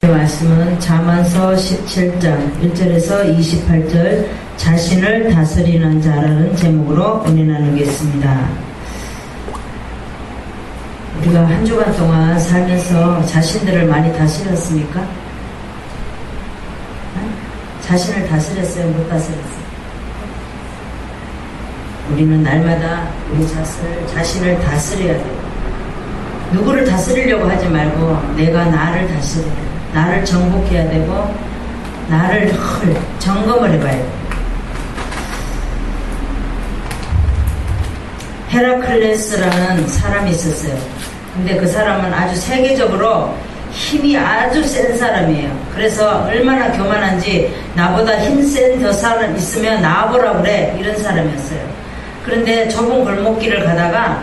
말씀은 잠언서 17장 1절에서 28절 자신을 다스리는 자라는 제목으로 은혜 나누겠습니다. 우리가 한 주간 동안 살면서 자신들을 많이 다스렸습니까? 자신을 다스렸어요? 못 다스렸어요? 우리는 날마다 우리 자신을 다스려야 돼요. 누구를 다스리려고 하지 말고 내가 나를 다스려야 돼요. 나를 정복해야 되고 나를 점검을 해봐야 돼요. 헤라클레스라는 사람이 있었어요. 근데 그 사람은 아주 세계적으로 힘이 아주 센 사람이에요. 그래서 얼마나 교만한지 나보다 힘센 더 사람 있으면 나와보라 그래, 이런 사람이었어요. 그런데 좁은 골목길을 가다가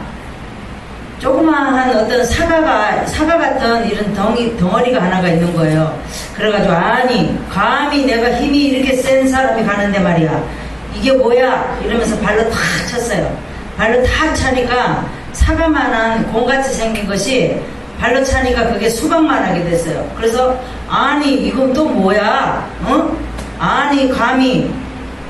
조그마한 어떤 사과 같은 이런 덩어리가 하나가 있는 거예요. 그래가지고 아니 감히 내가 힘이 이렇게 센 사람이 가는데 말이야, 이게 뭐야 이러면서 발로 탁 쳤어요. 발로 탁 차니까 사과만한 공같이 생긴 것이 발로 차니까 그게 수박만하게 됐어요. 그래서 아니 이건 또 뭐야, 어? 아니 감히.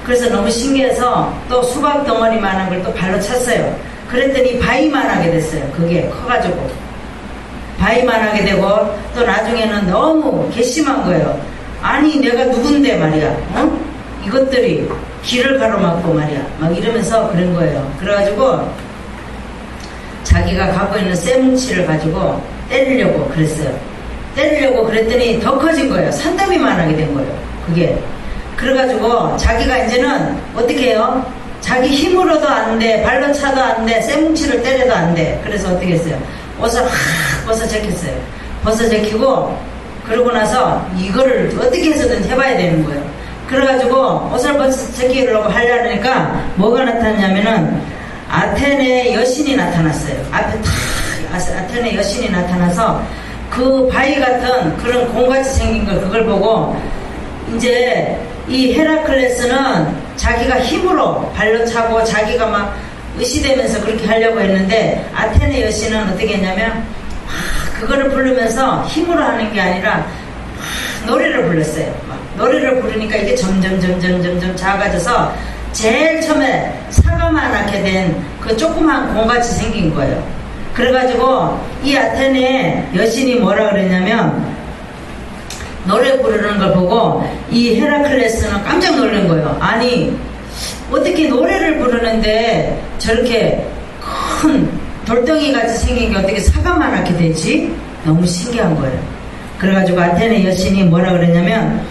그래서 너무 신기해서 또 수박 덩어리만한 걸 또 발로 찼어요. 그랬더니 바위만하게 됐어요. 그게 커가지고 바위만하게 되고 또 나중에는 너무 괘씸한 거예요. 아니 내가 누군데 말이야, 어? 이것들이 길을 가로막고 말이야, 막 이러면서 그런 거예요. 그래가지고 자기가 갖고 있는 쇠뭉치를 가지고 때리려고 그랬어요. 때리려고 그랬더니 더 커진 거예요. 산더미만하게 된 거예요. 그게. 그래가지고 자기가 이제는 어떻게 해요? 자기 힘으로도 안 돼, 발로 차도 안 돼, 쇠뭉치를 때려도 안 돼. 그래서 어떻게 했어요? 옷을 벗어 제꼈어요. 벗어 제키고 그러고 나서 이거를 어떻게 해서든 해봐야 되는 거예요. 그래가지고 옷을 벗어 제키려고 하려니까 뭐가 나타났냐면은 아테네 여신이 나타났어요. 앞에 탁 아테네 여신이 나타나서 그 바위 같은 그런 공같이 생긴 걸 그걸 보고 이제 이 헤라클레스는 자기가 힘으로 발로 차고 자기가 막 의시되면서 그렇게 하려고 했는데 아테네 여신은 어떻게 했냐면 그거를 부르면서 힘으로 하는 게 아니라 노래를 불렀어요. 막 노래를 부르니까 이게 점점 작아져서 제일 처음에 사과만하게 된 그 조그만 공같이 생긴 거예요. 그래가지고 이 아테네 여신이 뭐라 그랬냐면 노래 부르는 걸 보고 이 헤라클레스는 깜짝 놀란 거예요. 아니 어떻게 노래를 부르는데 저렇게 큰 돌덩이 같이 생긴 게 어떻게 사과만하게 되지? 너무 신기한 거예요. 그래가지고 아테네 여신이 뭐라 그랬냐면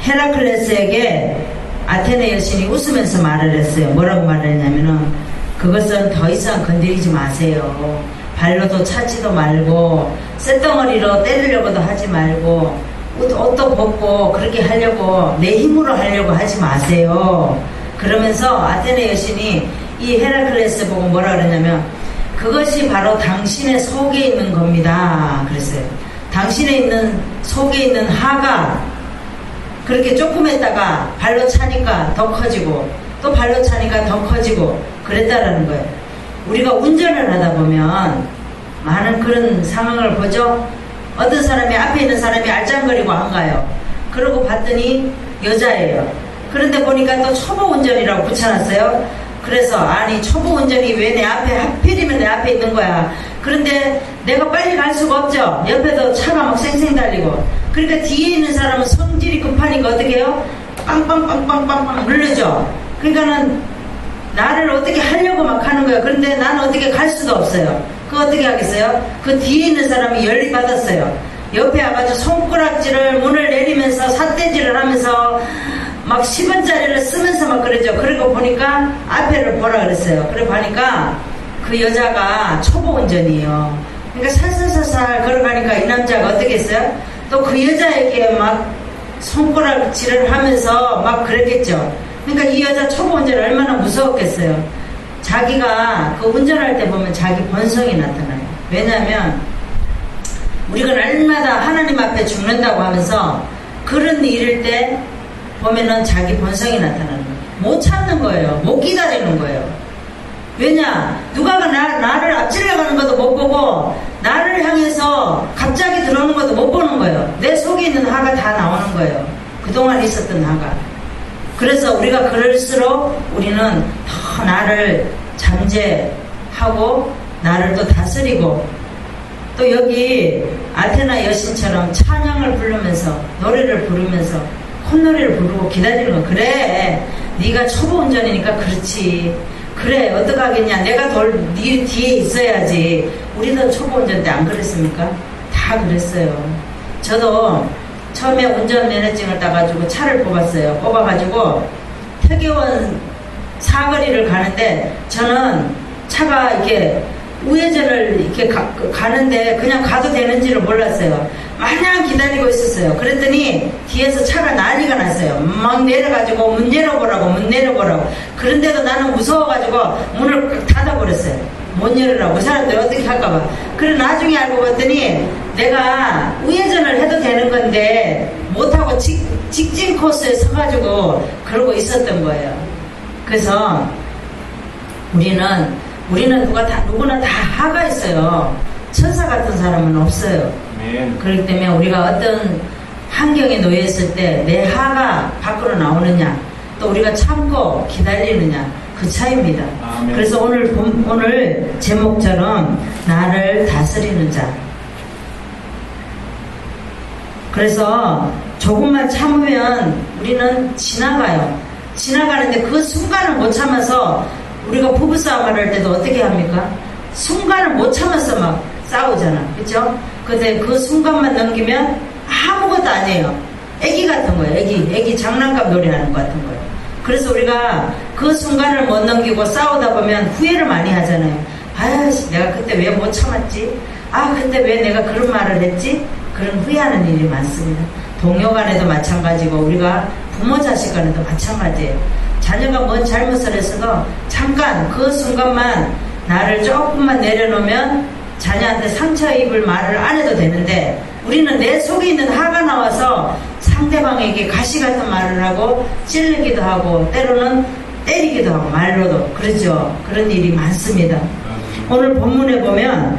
헤라클레스에게 아테네 여신이 웃으면서 말을 했어요. 뭐라고 말을 했냐면은 그것은 더 이상 건드리지 마세요. 발로도 차지도 말고 쇳덩어리로 때리려고도 하지 말고 옷도 벗고 그렇게 하려고 내 힘으로 하려고 하지 마세요. 그러면서 아테네 여신이 이 헤라클레스 보고 뭐라 그러냐면 그것이 바로 당신의 속에 있는 겁니다. 그랬어요. 당신의 있는 속에 있는 하가 그렇게 조그맸다가 발로 차니까 더 커지고 또 발로 차니까 더 커지고 그랬다라는 거예요. 우리가 운전을 하다 보면 많은 그런 상황을 보죠. 어떤 사람이 앞에 있는 사람이 알짱거리고 안 가요. 그러고 봤더니 여자예요. 그런데 보니까 또 초보 운전이라고 붙여놨어요. 그래서 아니 초보 운전이 왜 내 앞에 하필이면 내 앞에 있는 거야. 그런데 내가 빨리 갈 수가 없죠. 옆에도 차가 막 쌩쌩 달리고. 그러니까 뒤에 있는 사람은 성질이 급하니까 어떻게 해요? 빵빵빵빵빵빵 누르죠. 그러니까는 나를 어떻게 하려고 막 하는 거예요. 그런데 나는 어떻게 갈 수도 없어요. 그거 어떻게 하겠어요? 그 뒤에 있는 사람이 열이 받았어요. 옆에 와가지고 손가락질을 문을 내리면서 삿대질을 하면서 막 10원짜리를 쓰면서 막 그러죠. 그리고 보니까 앞에를 보라 그랬어요. 그래 보니까 그 여자가 초보 운전이에요. 그러니까 살살살살 걸어가니까 이 남자가 어떻게 했어요? 또 그 여자에게 막 손가락질을 하면서 막 그랬겠죠. 그러니까 이 여자 초보 운전이 얼마나 무서웠겠어요. 자기가 그 운전할 때 보면 자기 본성이 나타나요. 왜냐하면 우리가 날마다 하나님 앞에 죽는다고 하면서 그런 일일 때 보면은 자기 본성이 나타나는 거예요. 못 참는 거예요. 못 기다리는 거예요. 왜냐? 누가 나를 앞질러가는 것도 못 보고 나를 향해서 그동안 있었던 나가. 그래서 우리가 그럴수록 우리는 더 나를 잠재하고 나를 또 다스리고, 또 여기 아테나 여신처럼 찬양을 부르면서 노래를 부르면서 콧노래를 부르고 기다리는 거. 그래, 네가 초보 운전이니까 그렇지. 그래, 어떡하겠냐. 내가 네 뒤에 있어야지. 우리도 초보 운전 때 안 그랬습니까? 다 그랬어요. 저도 처음에 운전면허증을 따가지고 차를 뽑아가지고 태계원 사거리를 가는데, 저는 차가 이렇게 우회전을 이렇게 가는데 그냥 가도 되는지를 몰랐어요. 마냥 기다리고 있었어요. 그랬더니 뒤에서 차가 난리가 났어요. 막 내려가지고 문 열어보라고. 그런데도 나는 무서워가지고 문을 닫아버렸어요. 못 열으라고. 그 사람들이 어떻게 할까봐. 그래 나중에 알고 봤더니 내가 우회전을 해도 되는 건데 못하고 직진 코스에 서가지고 그러고 있었던 거예요. 그래서 우리는 누구나 다 하가 있어요. 천사 같은 사람은 없어요. 그렇기 때문에 우리가 어떤 환경에 놓여 있을 때 내 하가 밖으로 나오느냐, 또 우리가 참고 기다리느냐, 그 차이입니다. 아멘. 그래서 오늘 제목처럼 나를 다스리는 자. 그래서 조금만 참으면 우리는 지나가요. 지나가는데 그 순간을 못 참아서 우리가 부부싸움을 할 때도 어떻게 합니까? 순간을 못 참아서 막 싸우잖아. 그쵸? 근데 그 순간만 넘기면 아무것도 아니에요. 애기 같은 거예요. 애기 장난감 놀이하는 것 같은 거예요. 그래서 우리가 그 순간을 못 넘기고 싸우다 보면 후회를 많이 하잖아요. 아야씨, 내가 그때 왜 못 참았지? 아, 그때 왜 내가 그런 말을 했지? 그런 후회하는 일이 많습니다. 동료 간에도 마찬가지고 우리가 부모 자식 간에도 마찬가지예요. 자녀가 뭔 잘못을 했어도 잠깐 그 순간만 나를 조금만 내려놓으면 자녀한테 상처 입을 말을 안 해도 되는데, 우리는 내 속에 있는 하가 나와서 상대방에게 가시 같은 말을 하고 찔르기도 하고 때로는 때리기도 하고 말로도. 그렇죠. 그런 일이 많습니다. 오늘 본문에 보면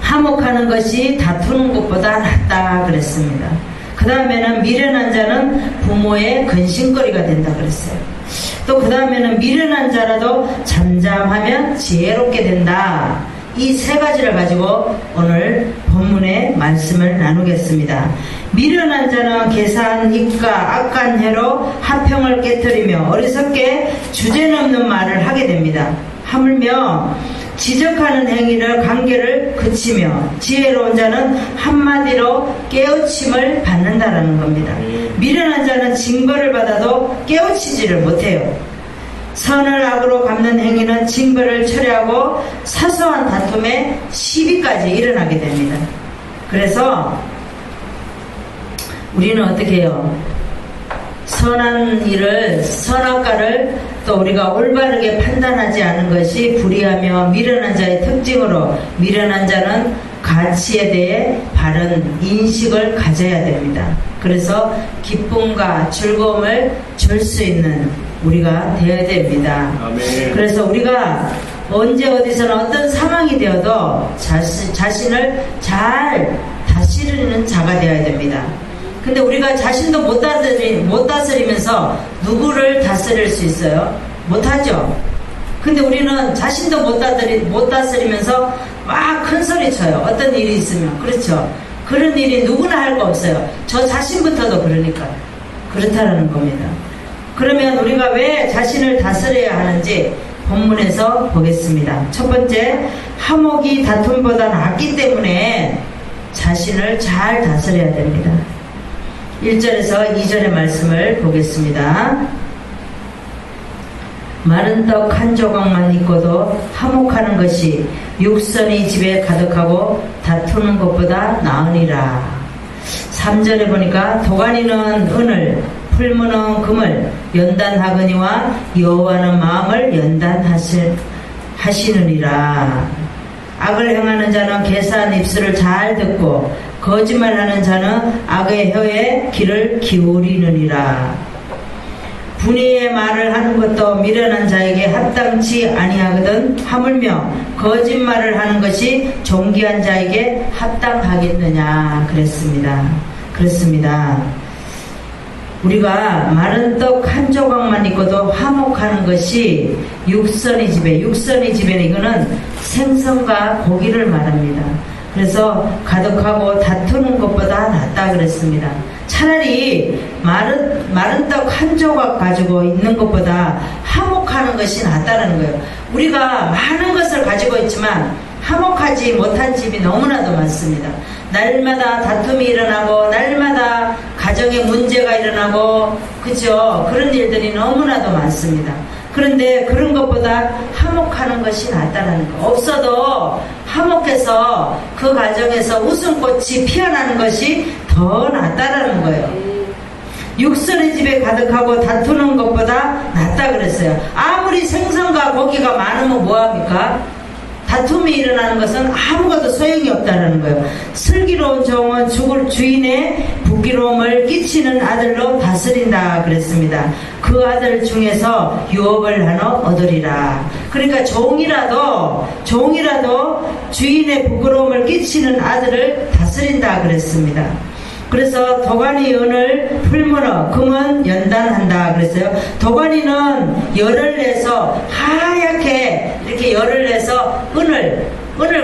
화목하는 것이 다투는 것보다 낫다 그랬습니다. 그 다음에는 미련한 자는 부모의 근심거리가 된다 그랬어요. 또 그 다음에는 미련한 자라도 잠잠하면 지혜롭게 된다. 이 세 가지를 가지고 오늘 본문의 말씀을 나누겠습니다. 미련한 자는 계산, 입가, 악한 해로 화평을 깨뜨리며 어리석게 주제넘는 말을 하게 됩니다. 하물며 지적하는 행위를 관계를 그치며 지혜로운 자는 한마디로 깨우침을 받는다라는 겁니다. 미련한 자는 징벌을 받아도 깨우치지를 못해요. 선을 악으로 갚는 행위는 징벌을 철회하고 사소한 다툼에 시비까지 일어나게 됩니다. 그래서 우리는 어떻게 해요? 선한 일을, 선악과를 또 우리가 올바르게 판단하지 않은 것이 불의하며 미련한 자의 특징으로, 미련한 자는 가치에 대해 바른 인식을 가져야 됩니다. 그래서 기쁨과 즐거움을 줄 수 있는 우리가 되어야 됩니다. 아멘. 그래서 우리가 언제 어디서나 어떤 상황이 되어도 자신을 잘 다스리는 자가 되어야 됩니다. 근데 우리가 자신도 못 다스리면서 누구를 다스릴 수 있어요? 못하죠. 근데 우리는 자신도 못 다스리면서 막 큰 소리 쳐요. 어떤 일이 있으면. 그렇죠. 그런 일이 누구나 할 거 없어요. 저 자신부터도 그러니까. 그렇다라는 겁니다. 그러면 우리가 왜 자신을 다스려야 하는지 본문에서 보겠습니다. 첫 번째, 화목이 다툼보다 낫기 때문에 자신을 잘 다스려야 됩니다. 1절에서 2절의 말씀을 보겠습니다. 마른 떡 한 조각만 있고도 화목하는 것이 육선이 집에 가득하고 다투는 것보다 나으니라. 3절에 보니까 도가니는 은을, 풀무는 금을 연단하거니와 여호와는 마음을 연단하시느니라. 악을 행하는 자는 개사한 입술을 잘 듣고 거짓말하는 자는 악의 혀에 귀를 기울이느니라. 분의의 말을 하는 것도 미련한 자에게 합당치 아니하거든 하물며 거짓말을 하는 것이 존귀한 자에게 합당하겠느냐 그랬습니다. 그렇습니다. 우리가 마른 떡 한 조각만 있고도 화목하는 것이 육선의 지배. 육선의 지배는 이거는 생선과 고기를 말합니다. 그래서 가득하고 다투는 것보다 낫다 그랬습니다. 차라리 마른 떡 한 조각 가지고 있는 것보다 화목하는 것이 낫다는 거예요. 우리가 많은 것을 가지고 있지만 화목하지 못한 집이 너무나도 많습니다. 날마다 다툼이 일어나고 날마다 가정에 문제가 일어나고 그죠? 그런 일들이 너무나도 많습니다. 그런데 그런 것보다 화목하는 것이 낫다는 거. 없어도 화목해서 그 가정에서 웃음꽃이 피어나는 것이 더 낫다라는 거예요. 육선의 집에 가득하고 다투는 것보다 낫다 그랬어요. 아무리 생선과 고기가 많으면 뭐합니까? 다툼이 일어나는 것은 아무것도 소용이 없다는 거예요. 슬기로운 종은 주인의 부기로움을 끼치는 아들로 다스린다 그랬습니다. 그 아들 중에서 유업을 하나 얻으리라. 그러니까 종이라도 주인의 부끄러움을 끼치는 아들을 다스린다 그랬습니다. 그래서 도가니 은을 풀무너 금은 연단한다 그랬어요. 도가니는 열을 내서 하얗게 이렇게 열을 내서 은을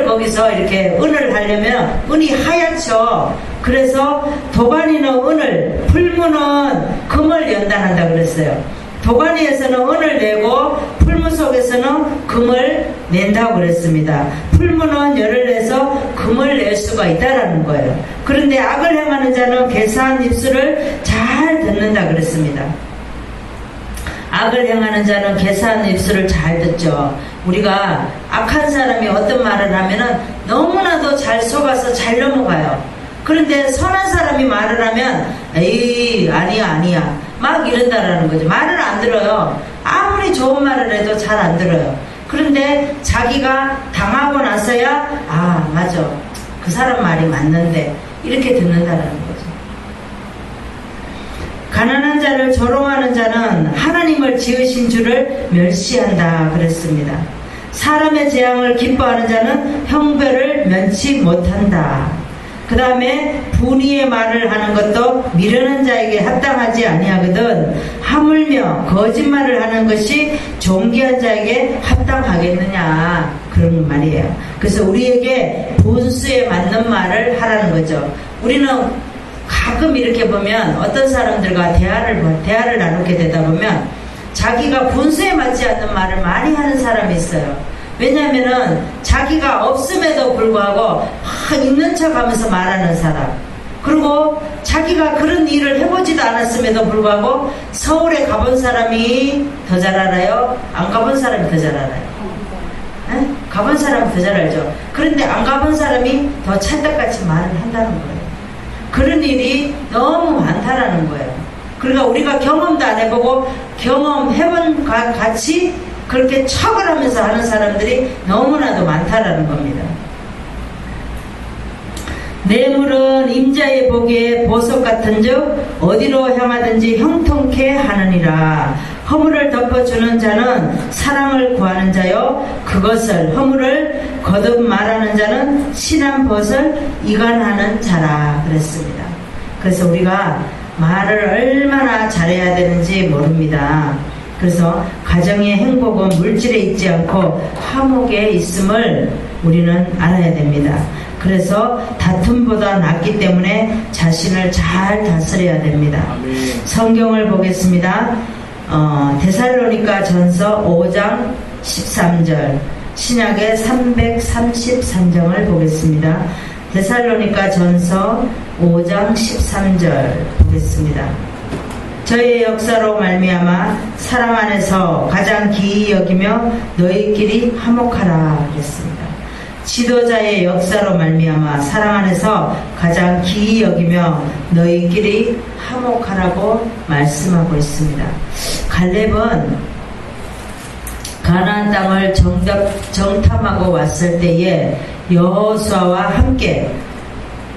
거기서 이렇게 은을 하려면 은이 하얗죠. 그래서 도가니는 은을, 풀무는 금을 연단한다 그랬어요. 도가니에서는 은을 내고 풀무 속에서는 금을 낸다고 그랬습니다. 풀무는 열을 내서 금을 낼 수가 있다라는 거예요. 그런데 악을 행하는 자는 괴사한 입술을 잘 듣는다 그랬습니다. 악을 행하는 자는 괴사한 입술을 잘 듣죠. 우리가 악한 사람이 어떤 말을 하면은 너무나도 잘 속아서 잘 넘어가요. 그런데 선한 사람이 말을 하면 에이 아니야 막 이런다라는 거죠. 말을 안 들어요. 아무리 좋은 말을 해도 잘 안 들어요. 그런데 자기가 당하고 나서야 아 맞아 그 사람 말이 맞는데 이렇게 듣는다라는 거죠. 가난한 자를 조롱하는 자는 하나님을 지으신 줄을 멸시한다 그랬습니다. 사람의 재앙을 기뻐하는 자는 형벌을 면치 못한다. 그 다음에 분의의 말을 하는 것도 미련한 자에게 합당하지 아니하거든 하물며 거짓말을 하는 것이 존귀한 자에게 합당하겠느냐 그런 말이에요. 그래서 우리에게 분수에 맞는 말을 하라는 거죠. 우리는 가끔 이렇게 보면 어떤 사람들과 대화를 나누게 되다 보면 자기가 분수에 맞지 않는 말을 많이 하는 사람이 있어요. 왜냐하면은 자기가 없음에도 불구하고 있는 척 하면서 말하는 사람, 그리고 자기가 그런 일을 해보지도 않았음에도 불구하고 서울에 가본 사람이 더 잘 알아요? 안 가본 사람이 더 잘 알아요? 네? 가본 사람이 더 잘 알죠. 그런데 안 가본 사람이 더 찰떡같이 말을 한다는 거예요. 그런 일이 너무 많다라는 거예요. 그러니까 우리가 경험도 안 해보고 경험해본 같이 그렇게 척을 하면서 하는 사람들이 너무나도 많다라는 겁니다. 뇌물은 임자의 보기에 보석 같은즉 어디로 향하든지 형통케 하느니라. 허물을 덮어주는 자는 사랑을 구하는 자요 그것을 허물을 거듭 말하는 자는 신한 벗을 이간하는 자라 그랬습니다. 그래서 우리가 말을 얼마나 잘해야 되는지 모릅니다. 그래서 가정의 행복은 물질에 있지 않고 화목에 있음을 우리는 알아야 됩니다. 그래서 다툼보다 낫기 때문에 자신을 잘 다스려야 됩니다. 성경을 보겠습니다. 데살로니가 전서 5장 13절 신약의 333장을 보겠습니다. 데살로니가 전서 5장 13절 보겠습니다. 저희의 역사로 말미암아 사랑 안에서 가장 기이 여기며 너희끼리 화목하라 그랬습니다. 지도자의 역사로 말미암아 사랑 안에서 가장 기이 여기며 너희끼리 화목하라고 말씀하고 있습니다. 갈렙은 가나안 땅을 정탐하고 왔을 때에 여호수아와 함께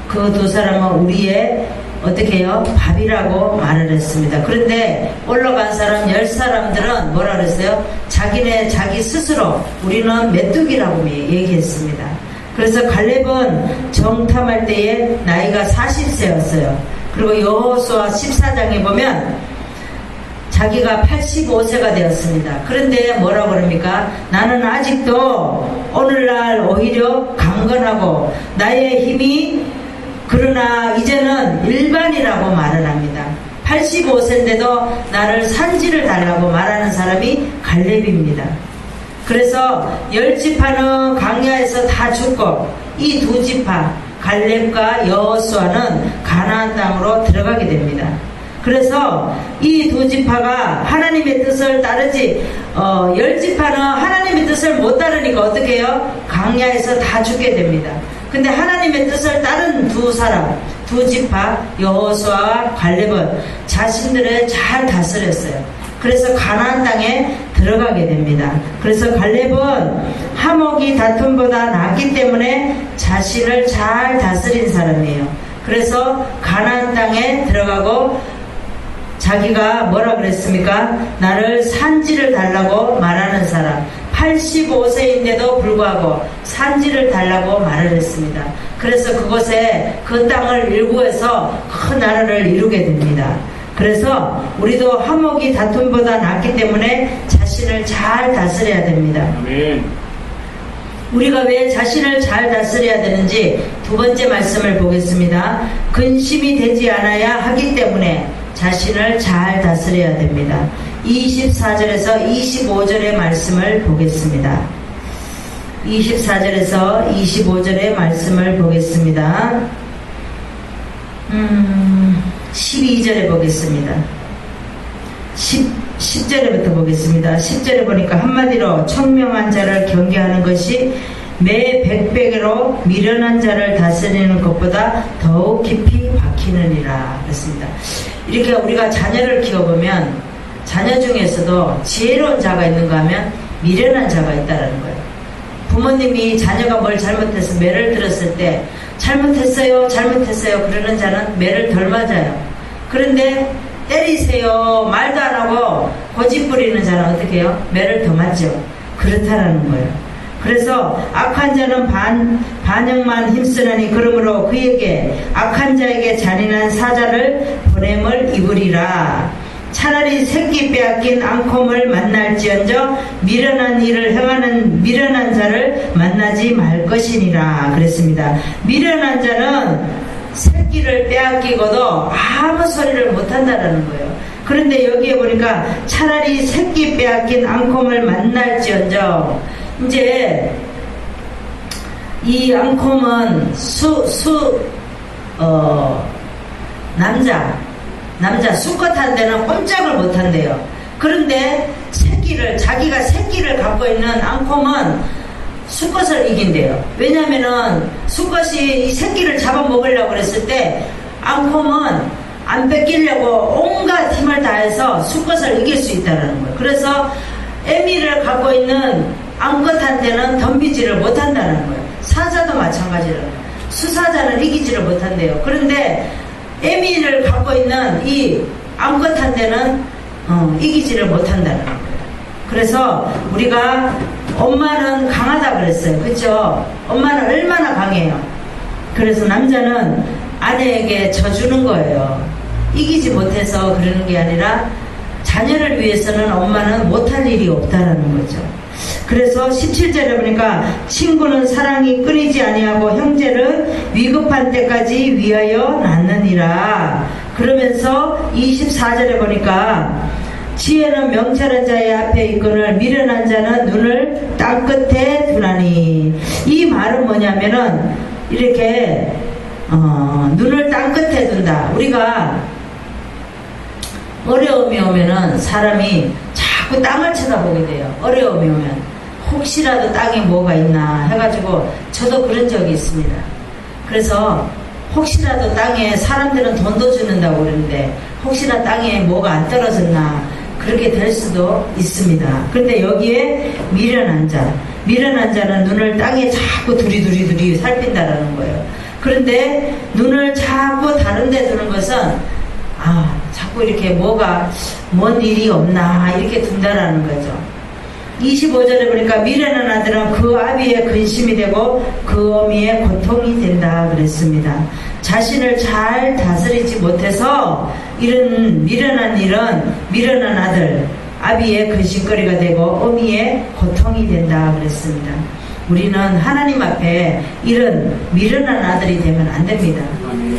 그 두 사람은 우리의 어떻게 해요? 밥이라고 말을 했습니다. 그런데 올라간 사람 10사람들은 뭐라 그랬어요? 자기 스스로 우리는 메뚜기라고 얘기했습니다. 그래서 갈렙은 정탐할 때에 나이가 40세였어요. 그리고 여호수아 14장에 보면 자기가 85세가 되었습니다. 그런데 뭐라고 그럽니까? 나는 아직도 오늘날 오히려 강건하고 나의 힘이 그러나 이제는 일반이라고 말을 합니다. 85세인데도 나를 산지를 달라고 말하는 사람이 갈렙입니다. 그래서 10지파는 광야에서 다 죽고 이 2지파 갈렙과 여호수아는 가나안 땅으로 들어가게 됩니다. 그래서 이 2지파가 하나님의 뜻을 따르지 10지파는 하나님의 뜻을 못 따르니까 어떻게 해요? 광야에서 다 죽게 됩니다. 근데 하나님의 뜻을 따른 2지파 여호수아와 갈렙은 자신들을 잘 다스렸어요. 그래서 가나안 땅에 들어가게 됩니다. 그래서 갈렙은 하목이 다툼보다 낫기 때문에 자신을 잘 다스린 사람이에요. 그래서 가나안 땅에 들어가고 자기가 뭐라 그랬습니까? 나를 산지를 달라고 말하는 사람. 85세인데도 불구하고 산지를 달라고 말을 했습니다. 그래서 그곳에 그 땅을 일구해서 큰 나라를 이루게 됩니다. 그래서 우리도 하목이 다툼보다 낫기 때문에 자신을 잘 다스려야 됩니다. 아멘. 우리가 왜 자신을 잘 다스려야 되는지 두 번째 말씀을 보겠습니다. 근심이 되지 않아야 하기 때문에 자신을 잘 다스려야 됩니다. 24절에서 25절의 말씀을 보겠습니다. 24절에서 25절의 말씀을 보겠습니다. 12절에 보겠습니다. 10절에부터 보겠습니다. 10절에 보니까 한마디로 청명한 자를 경계하는 것이 매 100배로 미련한 자를 다스리는 것보다 더욱 깊이 박히느니라 그랬습니다. 이렇게 우리가 자녀를 키워보면 자녀 중에서도 지혜로운 자가 있는가 하면 미련한 자가 있다는 거예요. 부모님이 자녀가 뭘 잘못해서 매를 들었을 때 잘못했어요 그러는 자는 매를 덜 맞아요. 그런데 때리세요 말도 안 하고 고집 부리는 자는 어떻게 해요? 매를 더 맞죠. 그렇다라는 거예요. 그래서 악한 자는 반역만 힘쓰나니 그러므로 그에게 악한 자에게 잔인한 사자를 보냄을 입으리라. 차라리 새끼 빼앗긴 앙콤을 만날지언정 미련한 일을 행하는 미련한 자를 만나지 말 것이니라 그랬습니다. 미련한 자는 새끼를 빼앗기고도 아무 소리를 못한다는 거예요. 그런데 여기에 보니까 차라리 새끼 빼앗긴 앙콤을 만날지언정, 이제 이 앙콤은 남자 수컷 한 데는 꼼짝을 못 한대요. 그런데 자기가 새끼를 갖고 있는 앙콤은 수컷을 이긴대요. 왜냐면은 수컷이 이 새끼를 잡아먹으려고 그랬을 때 앙콤은 안 뺏기려고 온갖 힘을 다해서 수컷을 이길 수 있다는 거예요. 그래서 애미를 갖고 있는 암컷한테는 덤비지를 못한다는 거예요. 사자도 마찬가지라는 거예요. 수사자는 이기지를 못한대요. 그런데 애미를 갖고 있는 이 암컷한테는 이기지를 못한다는 거예요. 그래서 우리가 엄마는 강하다 그랬어요. 그렇죠? 엄마는 얼마나 강해요. 그래서 남자는 아내에게 져주는 거예요. 이기지 못해서 그러는 게 아니라 자녀를 위해서는 엄마는 못할 일이 없다라는 거죠. 그래서 17절에 보니까 친구는 사랑이 끊이지 아니하고 형제는 위급한 때까지 위하여 낳느니라. 그러면서 24절에 보니까 지혜는 명철한 자의 앞에 있거늘 미련한 자는 눈을 땅끝에 두나니. 이 말은 뭐냐면은 이렇게 눈을 땅끝에 둔다. 우리가 어려움이 오면은 사람이 자꾸 땅을 쳐다보게 돼요. 어려움이 오면 혹시라도 땅에 뭐가 있나 해가지고 저도 그런 적이 있습니다. 그래서 혹시라도 땅에 사람들은 돈도 주는다고 그러는데 혹시나 땅에 뭐가 안 떨어졌나 그렇게 될 수도 있습니다. 그런데 여기에 미련한 자는 눈을 땅에 자꾸 두리두리 살핀다라는 거예요. 그런데 눈을 자꾸 다른 데 두는 것은 자꾸 이렇게 뭔 일이 없나 이렇게 둔다라는 거죠. 25절에 보니까 미련한 아들은 그 아비의 근심이 되고 그 어미의 고통이 된다 그랬습니다. 자신을 잘 다스리지 못해서 이런 미련한 일은 미련한 아들, 아비의 근심거리가 되고 어미의 고통이 된다 그랬습니다. 우리는 하나님 앞에 이런 미련한 아들이 되면 안 됩니다.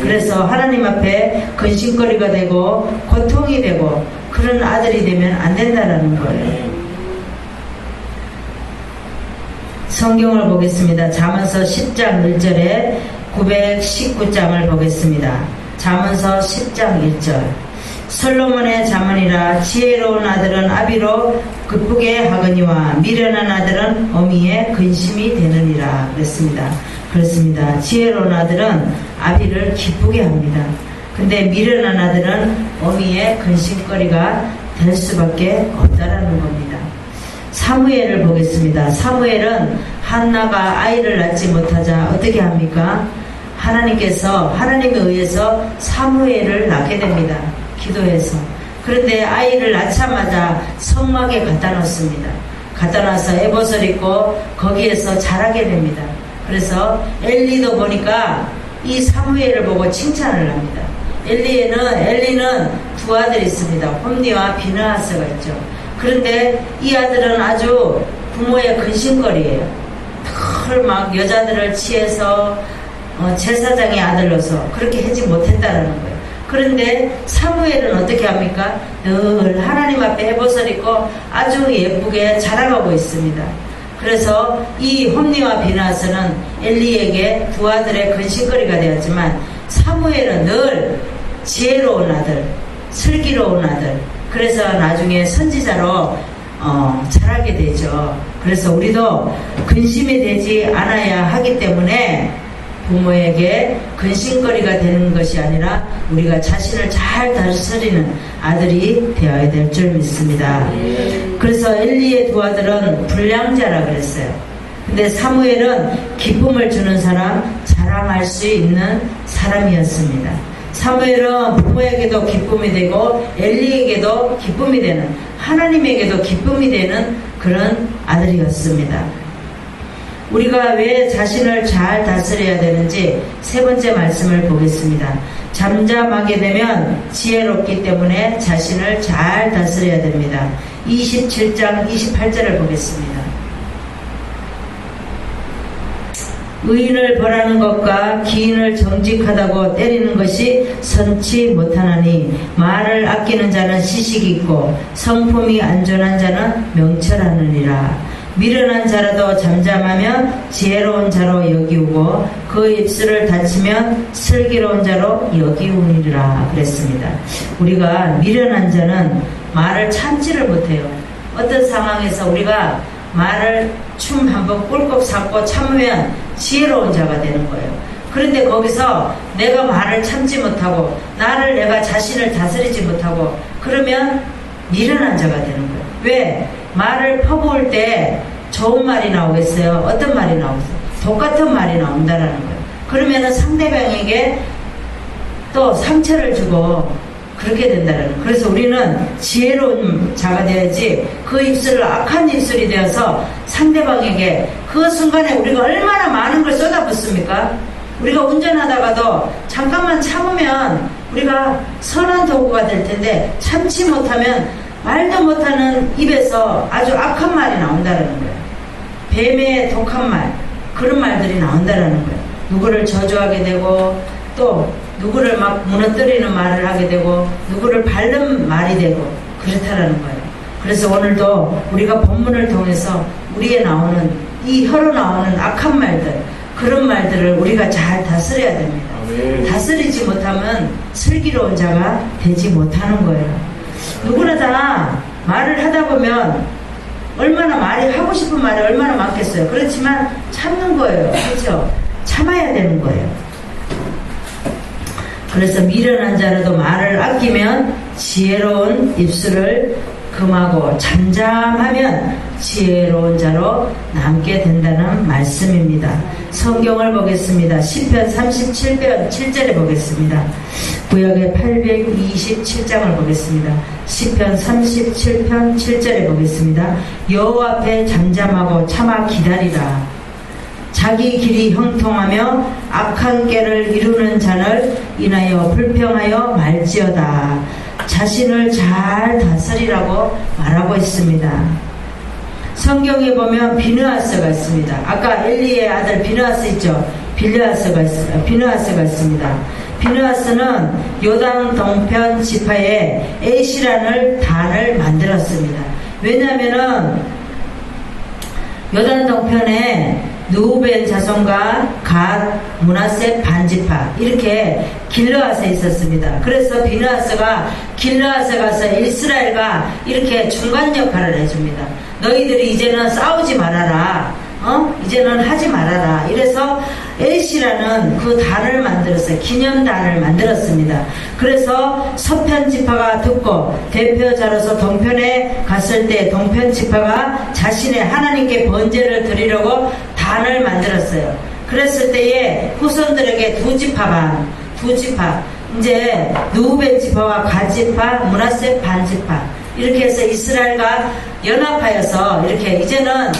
그래서 하나님 앞에 근심거리가 되고 고통이 되고 그런 아들이 되면 안 된다는 거예요. 성경을 보겠습니다. 잠언서 10장 1절에 919장을 보겠습니다. 잠언서 10장 1절. 솔로몬의 잠언이라 지혜로운 아들은 아비로 기쁘게 하거니와 미련한 아들은 어미의 근심이 되느니라 그랬습니다. 그렇습니다. 지혜로운 아들은 아비를 기쁘게 합니다. 근데 미련한 아들은 어미의 근심거리가 될 수밖에 없다라는 겁니다. 사무엘을 보겠습니다. 사무엘은 한나가 아이를 낳지 못하자 어떻게 합니까? 하나님께서 하나님에 의해서 사무엘을 낳게 됩니다. 기도해서. 그런데 아이를 낳자마자 성막에 갖다 놓습니다. 갖다 놔서 에봇을 입고 거기에서 자라게 됩니다. 그래서 엘리도 보니까 이 사무엘을 보고 칭찬을 합니다. 엘리는 두 아들이 있습니다. 홈니와 비느하스가 있죠. 그런데 이 아들은 아주 부모의 근심거리예요. 늘 막 여자들을 취해서 제사장의 아들로서 그렇게 하지 못했다라는 거예요. 그런데 사무엘은 어떻게 합니까? 늘 하나님 앞에 에봇을 입고 아주 예쁘게 자라가고 있습니다. 그래서 이 홈니와 비느하스는 엘리에게 두 아들의 근심거리가 되었지만 사무엘은 늘 지혜로운 아들, 슬기로운 아들, 그래서 나중에 선지자로 자라게 되죠. 그래서 우리도 근심이 되지 않아야 하기 때문에 부모에게 근심거리가 되는 것이 아니라 우리가 자신을 잘 다스리는 아들이 되어야 될 줄 믿습니다. 그래서 엘리의 두 아들은 불량자라 그랬어요. 근데 사무엘은 기쁨을 주는 사람, 자랑할 수 있는 사람이었습니다. 사무엘은 부모에게도 기쁨이 되고 엘리에게도 기쁨이 되는, 하나님에게도 기쁨이 되는 그런 아들이었습니다. 우리가 왜 자신을 잘 다스려야 되는지 세 번째 말씀을 보겠습니다. 잠잠하게 되면 지혜롭기 때문에 자신을 잘 다스려야 됩니다. 27장 28절을 보겠습니다. 의인을 벌하는 것과 기인을 정직하다고 때리는 것이 선치 못하나니 말을 아끼는 자는 지식이 있고 성품이 안전한 자는 명철하느니라. 미련한 자라도 잠잠하면 지혜로운 자로 여기우고 그 입술을 닫히면 슬기로운 자로 여기우니라 그랬습니다. 우리가 미련한 자는 말을 참지를 못해요. 어떤 상황에서 우리가 말을 춤 한번 꿀꺽 삼고 참으면 지혜로운 자가 되는 거예요. 그런데 거기서 내가 말을 참지 못하고 나를 내가 자신을 다스리지 못하고 그러면 미련한 자가 되는 거예요. 왜? 말을 퍼부을 때 좋은 말이 나오겠어요? 어떤 말이 나오겠어요? 똑같은 말이 나온다라는 거예요. 그러면은 상대방에게 또 상처를 주고 그렇게 된다는 거예요. 그래서 우리는 지혜로운 자가 되어야지 그 입술을 악한 입술이 되어서 상대방에게 그 순간에 우리가 얼마나 많은 걸 쏟아붓습니까? 우리가 운전하다가도 잠깐만 참으면 우리가 선한 도구가 될 텐데 참지 못하면 말도 못하는 입에서 아주 악한 말이 나온다는 거예요. 뱀의 독한 말, 그런 말들이 나온다는 거예요. 누구를 저주하게 되고 또 누구를 막 무너뜨리는 말을 하게 되고 누구를 밟는 말이 되고 그렇다라는 거예요. 그래서 오늘도 우리가 본문을 통해서 우리에 나오는 이 혀로 나오는 악한 말들, 그런 말들을 우리가 잘 다스려야 됩니다. 다스리지 못하면 슬기로운 자가 되지 못하는 거예요. 누구나 다 말을 하다 보면 얼마나 하고 싶은 말이 얼마나 많겠어요. 그렇지만 참는 거예요. 그렇죠? 참아야 되는 거예요. 그래서 미련한 자라도 말을 아끼면 지혜로운 입술을 금하고 잠잠하면 지혜로운 자로 남게 된다는 말씀입니다. 성경을 보겠습니다. 시편 37편 7절에 보겠습니다. 구역의 827장을 보겠습니다. 시편 37편 7절에 보겠습니다. 여호와 앞에 잠잠하고 참아 기다리라. 자기 길이 형통하며 악한 꾀를 이루는 자를 인하여 불평하여 말지어다. 자신을 잘 다스리라고 말하고 있습니다. 성경에 보면 비느하스가 있습니다. 아까 엘리의 아들 비느하스 있죠? 비느하스가 있습니다. 비느하스는 요단 동편 지파에 에이시라는 단을 만들었습니다. 왜냐하면은 요단 동편에 누벤 자손과 갓, 므낫세 반지파 이렇게 길르앗에 있었습니다. 그래서 비느하스가 길르앗에 가서 이스라엘과 이렇게 중간 역할을 해줍니다. 너희들이 이제는 싸우지 말아라. 이제는 하지 말아라. 이래서 엘시라는 그 단을 만들었어요. 기념단을 만들었습니다. 그래서 서편 지파가 듣고 대표자로서 동편에 갔을 때 동편 지파가 자신의 하나님께 번제를 드리려고 단을 만들었어요. 그랬을 때에 후손들에게 두 지파 이제 누벤 지파와 갓 지파, 므낫세 반 지파 이렇게 해서 이스라엘과 연합하여서 이렇게 이제는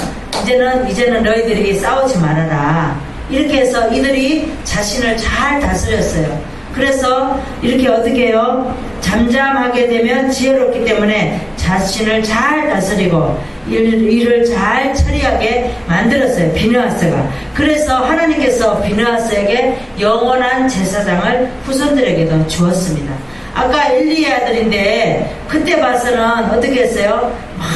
너희들이 싸우지 말아라. 이렇게 해서 이들이 자신을 잘 다스렸어요. 그래서 이렇게 어떻게 해요? 잠잠하게 되면 지혜롭기 때문에 자신을 잘 다스리고 일을 잘 처리하게 만들었어요. 비느하스가. 그래서 하나님께서 비느하스에게 영원한 제사장을 후손들에게도 주었습니다. 아까 엘리의 아들인데 그때 봐서는 어떻게 했어요? 막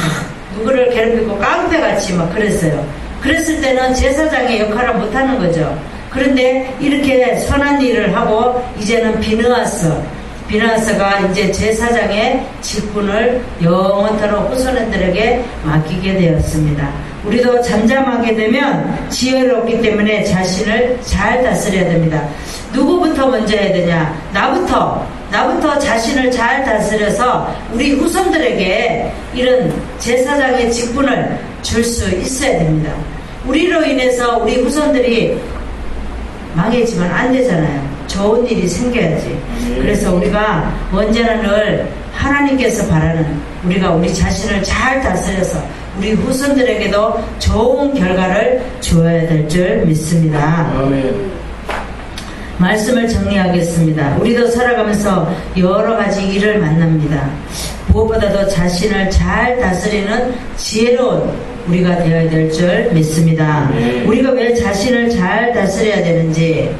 누구를 괴롭히고 깡패같이 막 그랬어요. 그랬을 때는 제사장의 역할을 못하는 거죠. 그런데 이렇게 선한 일을 하고 이제는 비느하스가 이제 제사장의 직분을 영원토록 후손들에게 맡기게 되었습니다. 우리도 잠잠하게 되면 지혜롭기 때문에 자신을 잘 다스려야 됩니다. 누구부터 먼저 해야 되냐? 나부터 자신을 잘 다스려서 우리 후손들에게 이런 제사장의 직분을 줄 수 있어야 됩니다. 우리로 인해서 우리 후손들이 망해지면 안 되잖아요. 좋은 일이 생겨야지. 그래서 우리가 언제나 늘 하나님께서 바라는 우리가 우리 자신을 잘 다스려서 우리 후손들에게도 좋은 결과를 주어야 될 줄 믿습니다. 아멘. 말씀을 정리하겠습니다. 우리도 살아가면서 여러 가지 일을 만납니다. 무엇보다도 자신을 잘 다스리는 지혜로운 우리가 되어야 될 줄 믿습니다. 우리가 왜 자신을 잘 다스려야 되는지,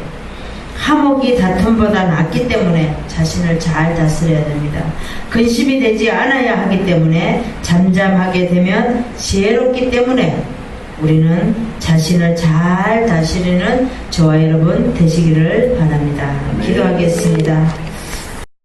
화목이 다툼보다 낫기 때문에 자신을 잘 다스려야 됩니다. 근심이 되지 않아야 하기 때문에, 잠잠하게 되면 지혜롭기 때문에 우리는 자신을 잘 다스리는 저와 여러분 되시기를 바랍니다. 기도하겠습니다.